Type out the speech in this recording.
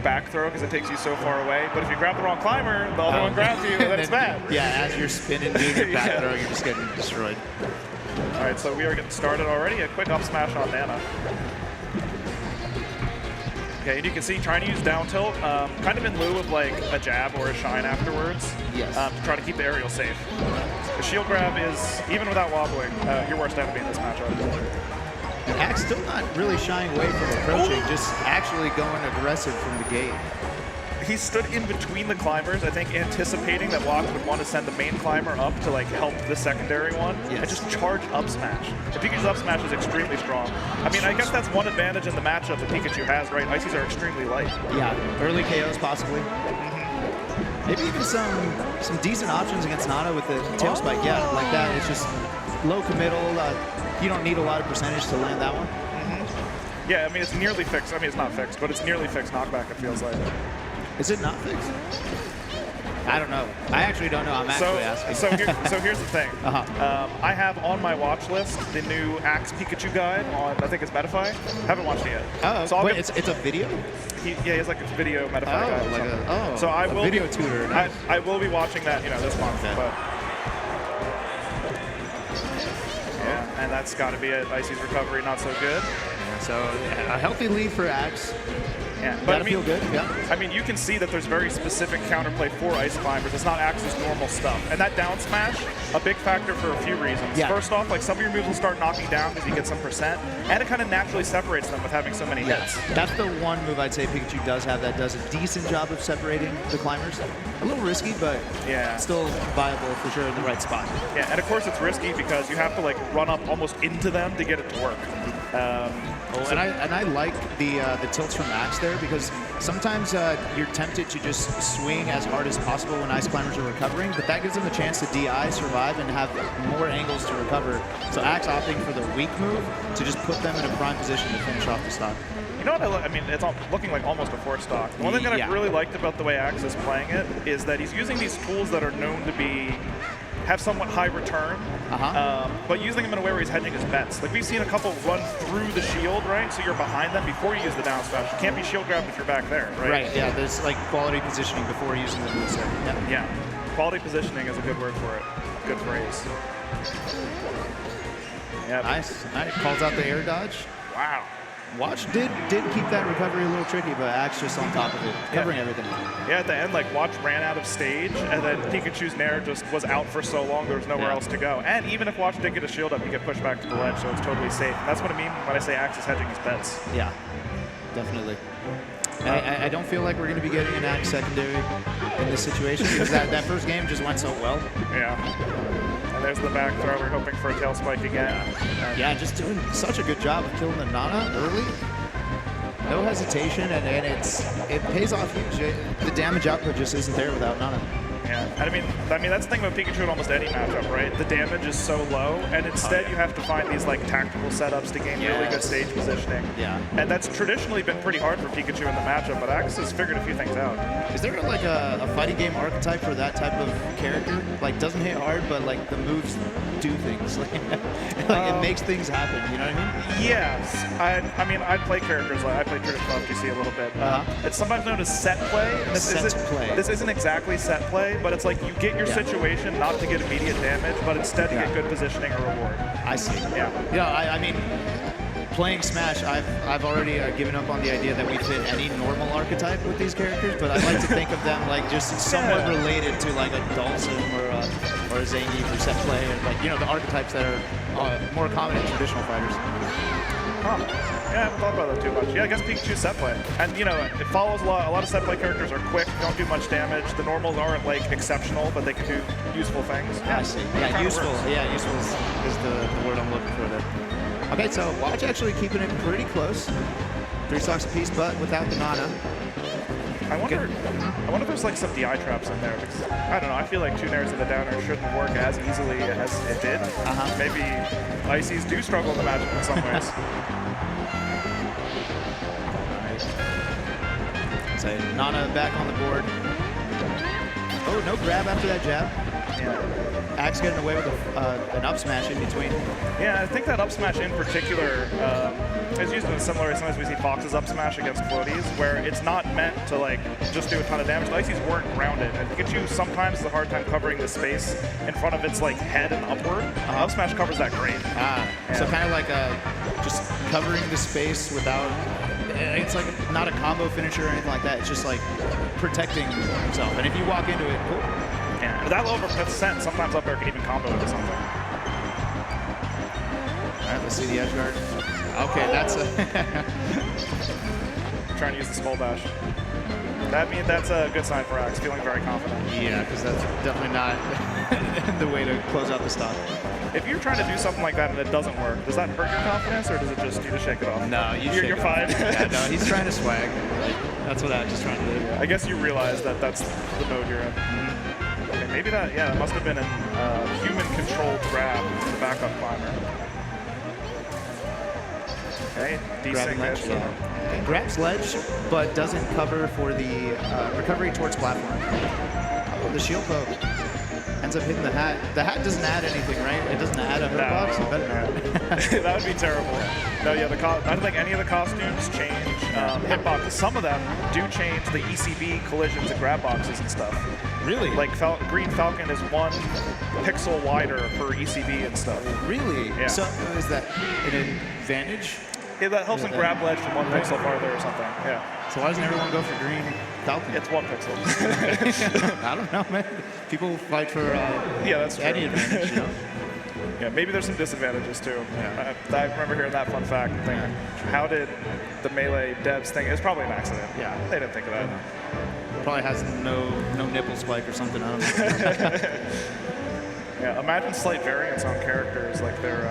back throw because it takes you so far away. But if you grab the wrong climber, the other one grabs you, and then it's bad. Yeah, as you're spinning, doing your back throw, you're just getting destroyed. All right, so we are getting started already. A quick up smash on Nana. Okay, and you can see trying to use down tilt, kind of in lieu of like a jab or a shine afterwards. Yes. To try to keep the aerial safe. The shield grab is, even without wobbling, your worst enemy in this matchup. And Axe still not really shying away from approaching, just actually going aggressive from the gate. He stood in between the climbers, I think anticipating that Block would want to send the main climber up to like help the secondary one, and just charge up smash. The Pikachu's up smash is extremely strong. I mean, I guess that's one advantage in the matchup that Pikachu has, right? Ices are extremely light. Yeah, early KOs possibly. Maybe even some decent options against Nana with the tail spike. Yeah, like that. It's just low committal. You don't need a lot of percentage to land that one. Yeah, I mean, it's nearly fixed. I mean, it's not fixed, but it's nearly fixed knockback, it feels like. Is it not fixed? I don't know. I actually don't know. I'm actually asking. So here's the thing. I have on my watch list the new Axe Pikachu guide on, I think it's Metafy. Haven't watched it yet. Oh, so wait, it's a video? Yeah, he has like a video Metafy guide. Like so I will video tutor. Nice. I will be watching that, this month. Okay. But yeah, and that's got to be it. Icy's recovery not so good. Yeah, so a healthy lead for Axe. Yeah, but I mean, feel good. Yeah. I mean, you can see that there's very specific counterplay for Ice Climbers. It's not Axe's normal stuff. And that down smash, a big factor for a few reasons. Yeah. First off, like some of your moves will start knocking down because you get some percent, and it kind of naturally separates them with having so many hits. That's the one move I'd say Pikachu does have that does a decent job of separating the climbers. A little risky, but still viable for sure in the right spot. Yeah, and of course it's risky because you have to like run up almost into them to get it to work. And I like the tilts from Axe there because sometimes you're tempted to just swing as hard as possible when Ice Climbers are recovering, but that gives them a chance to DI, survive, and have more angles to recover. So Axe opting for the weak move to just put them in a prime position to finish off the stock. You know what I mean, it's looking like almost a force stock. The one thing that I've really liked about the way Axe is playing it is that he's using these tools that are known to have somewhat high return, but using them in a way where he's hedging his bets. Like we've seen a couple run through the shield, right? So you're behind them before you use the down smash. You can't be shield grabbed if you're back there, right? Right, yeah, there's like quality positioning before using the moveset. Yeah, quality positioning is a good word for it. Good phrase. Yeah. Nice. Calls out the air dodge. Wow. Watch did keep that recovery a little tricky, but Axe just on top of it, covering everything. Yeah, at the end, like Watch ran out of stage, and then Pikachu's Nair just was out for so long there was nowhere else to go. And even if Watch did get a shield up, you get pushed back to the ledge, so it's totally safe. And that's what I mean when I say Axe is hedging his bets. Yeah, definitely. I don't feel like we're going to be getting an Axe secondary in this situation because that first game just went so well. Yeah. And there's the back throw. We're hoping for a tail spike again. Yeah, just doing such a good job of killing the Nana early. No hesitation, and it pays off huge. The damage output just isn't there without Nana. Yeah, and I mean that's the thing about Pikachu in almost any matchup, right? The damage is so low, and instead you have to find these like tactical setups to gain really good stage positioning. Yeah. And that's traditionally been pretty hard for Pikachu in the matchup, but Axe has figured a few things out. Is there like a fighting game archetype for that type of character? Like doesn't hit hard, but like the moves do things. Like it makes things happen. You know what I mean? Yes. I mean I play characters like I play traditional FGC a little bit. It's sometimes known as set play. And this isn't exactly set play, but it's like you get your situation not to get immediate damage, but instead to get good positioning or reward. I see. Yeah. Yeah. I mean, playing Smash, I've already given up on the idea that we fit any normal archetype with these characters, but I like to think of them like just somewhat related to like a Dhalsim or a Zangief for set play, and like the archetypes that are more common in traditional fighters. Yeah, I haven't thought about that too much. Yeah, I guess Pikachu's set play. And, it follows a lot. A lot of set play characters are quick, don't do much damage. The normals aren't, like, exceptional, but they can do useful things. Yeah, I see. Yeah, useful. Yeah, useful is the word I'm looking for there. Okay, so Watch actually keeping it pretty close. 3 stocks apiece, but without the Nana. I wonder if there's, like, some DI traps in there. Because, I don't know, I feel like 2 nairs in the downer shouldn't work as easily as it did. Maybe Ices do struggle in the matchup in some ways. So Nana back on the board. Oh, no grab after that jab. Axe getting away with an up smash in between. Yeah, I think that up smash in particular is used in a similar way. Sometimes we see Fox's up smash against floaties, where it's not meant to like just do a ton of damage. The ices weren't grounded, and Pikachu sometimes has a hard time covering the space in front of its like head and upward. Up smash covers that great. So kind of like just covering the space without. It's like not a combo finisher or anything like that. It's just like protecting himself. And if you walk into it, cool. Yeah. With that low of a percent, sometimes up air can even combo into something. All right, let's see the edge guard. Okay, that's a trying to use the skull dash. That's a good sign for Axe, feeling very confident. Yeah, because that's definitely not the way to close out the stock. If you're trying to do something like that and it doesn't work, does that hurt your confidence, or does it just you just shake it off? No, you're fine. Yeah, no, he's trying to swag. Like, that's what Axe is trying to do. Yeah, I guess you realize that that's the mode you're in. Okay, maybe that, it must have been a human-controlled grab from the backup climber. Okay, decent edge. Grabs ledge, but doesn't cover for the recovery towards platform. Oh, the shield poke. Ends up hitting the hat. The hat doesn't add anything, right? It doesn't add a hitbox? It better not. That would be terrible. No, yeah, I don't think any of the costumes change hitboxes. Some of them do change the ECB collisions and grab boxes and stuff. Really? Like Green Falcon is 1 pixel wider for ECB and stuff. Really? Yeah. So is that an advantage? Yeah, that helps them grab ledge from 1 pixel farther or something. Yeah. So why doesn't everyone go for Green Falcon? It's 1 pixel. I don't know, man. People fight for that's true. any advantage, you know? Yeah, maybe there's some disadvantages too. Yeah. I remember hearing that fun fact and thinking, how did the Melee devs think? It's probably an accident. Yeah. They didn't think of that. Probably has no nipple spike or something. I don't know. Yeah, imagine slight variance on characters like their